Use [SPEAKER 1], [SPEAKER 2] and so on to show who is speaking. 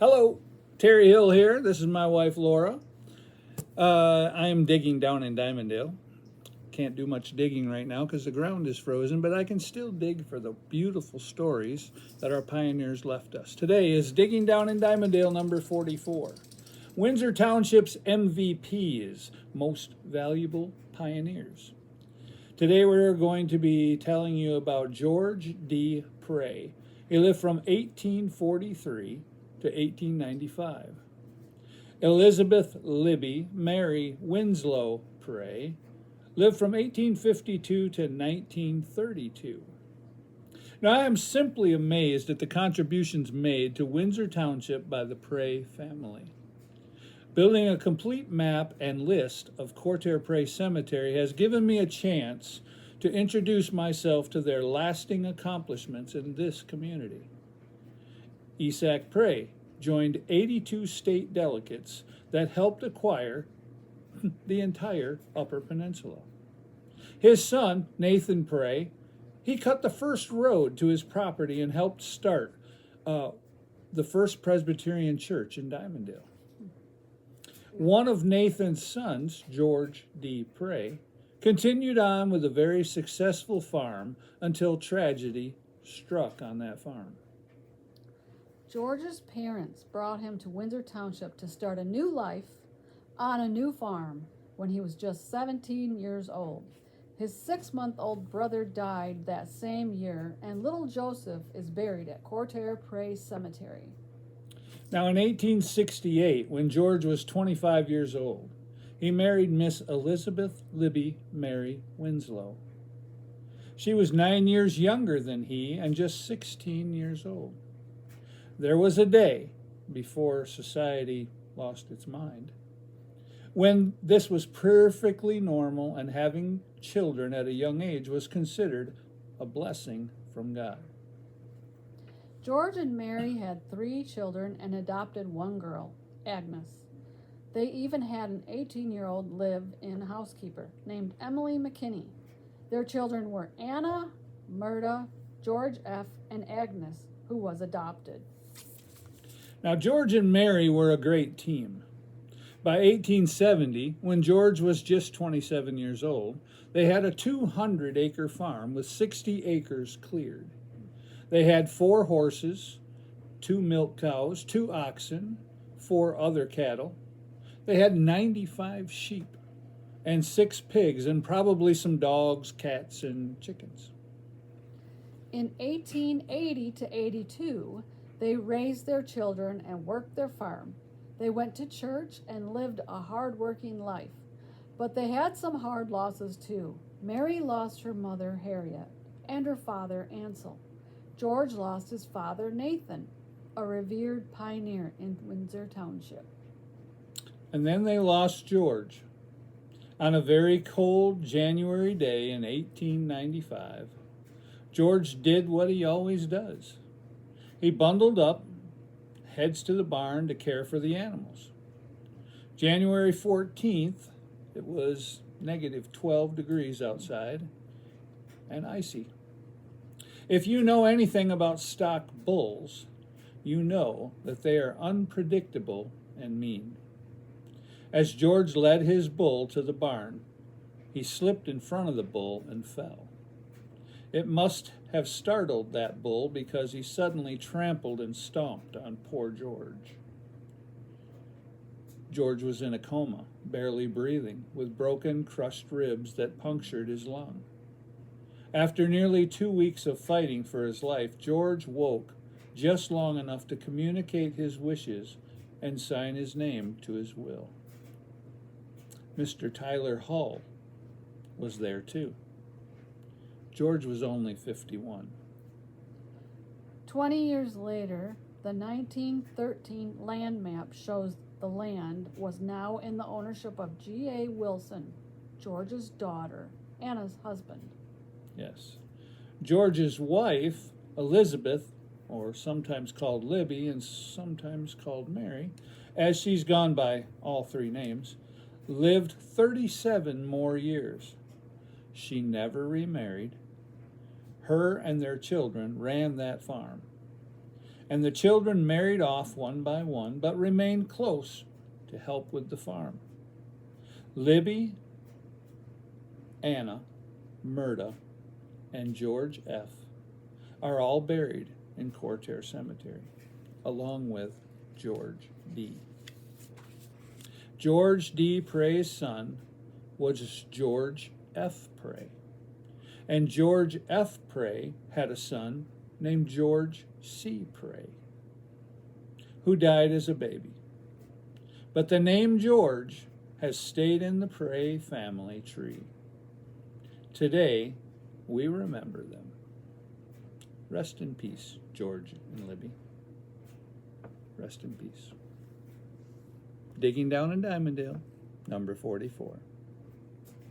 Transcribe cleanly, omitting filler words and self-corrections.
[SPEAKER 1] Hello, Terry Hill here. This is my wife Laura. I am digging down in Dimondale. Can't do much digging right now because the ground is frozen, but I can still dig for the beautiful stories that our pioneers left us. Today is Digging Down in Dimondale number 44. Windsor Township's MVPs, Most Valuable Pioneers. Today we're going to be telling you about George D. Pray. He lived from 1843 to 1895. Elizabeth Libby Mary Winslow Pray lived from 1852 to 1932. Now, I am simply amazed at the contributions made to Windsor Township by the Pray family. Building a complete map and list of Cortair Pray Cemetery has given me a chance to introduce myself to their lasting accomplishments in this community. Isaac Pray joined 82 state delegates that helped acquire the entire Upper Peninsula. His son, Nathan Pray, he cut the first road to his property and helped start the First Presbyterian Church in Dimondale. One of Nathan's sons, George D. Pray, continued on with a very successful farm until tragedy struck on that farm.
[SPEAKER 2] George's parents brought him to Windsor Township to start a new life on a new farm when he was just 17 years old. His 6-month-old brother died that same year, and little Joseph is buried at Cortair Pray Cemetery.
[SPEAKER 1] Now, in 1868, when George was 25 years old, he married Miss Elizabeth Libby Mary Winslow. She was 9 years younger than he and just 16 years old. There was a day, before society lost its mind, when this was perfectly normal and having children at a young age was considered a blessing from God.
[SPEAKER 2] George and Mary had 3 children and adopted 1 girl, Agnes. They even had an 18-year-old live-in housekeeper named Emily McKinney. Their children were Anna, Murda, George F., and Agnes, who was adopted.
[SPEAKER 1] Now, George and Mary were a great team. By 1870, when George was just 27 years old, they had a 200-acre farm with 60 acres cleared. They had 4 horses, 2 milk cows, 2 oxen, 4 other cattle. They had 95 sheep and 6 pigs and probably some dogs, cats, and chickens.
[SPEAKER 2] In 1880 to 82, they raised their children and worked their farm. They went to church and lived a hard-working life. But they had some hard losses too. Mary lost her mother, Harriet, and her father, Ansel. George lost his father, Nathan, a revered pioneer in Windsor Township.
[SPEAKER 1] And then they lost George. On a very cold January day in 1895, George did what he always does. He bundled up, heads to the barn to care for the animals. January 14th, it was negative 12 degrees outside and icy. If you know anything about stock bulls, you know that they are unpredictable and mean. As George led his bull to the barn, he slipped in front of the bull and fell. It must have startled that bull because he suddenly trampled and stomped on poor George. George was in a coma, barely breathing, with broken, crushed ribs that punctured his lung. After nearly 2 weeks of fighting for his life, George woke just long enough to communicate his wishes and sign his name to his will. Mr. Tyler Hull was there too. George was only 51.
[SPEAKER 2] 20 years later, the 1913 land map shows the land was now in the ownership of G.A. Wilson, George's daughter, Anna's husband.
[SPEAKER 1] Yes. George's wife, Elizabeth, or sometimes called Libby and sometimes called Mary, as she's gone by all 3 names, lived 37 more years. She never remarried. Her and their children ran that farm. And the children married off one by one, but remained close to help with the farm. Libby, Anna, Murda, and George F. are all buried in Cortair Cemetery, along with George D. George D. Pray's son was George F. Pray, and George F. Pray had a son named George C. Pray, who died as a baby. But the name George has stayed in the Pray family tree. Today, we remember them. Rest in peace, George and Libby. Rest in peace. Digging Down in Dimondale, number 44.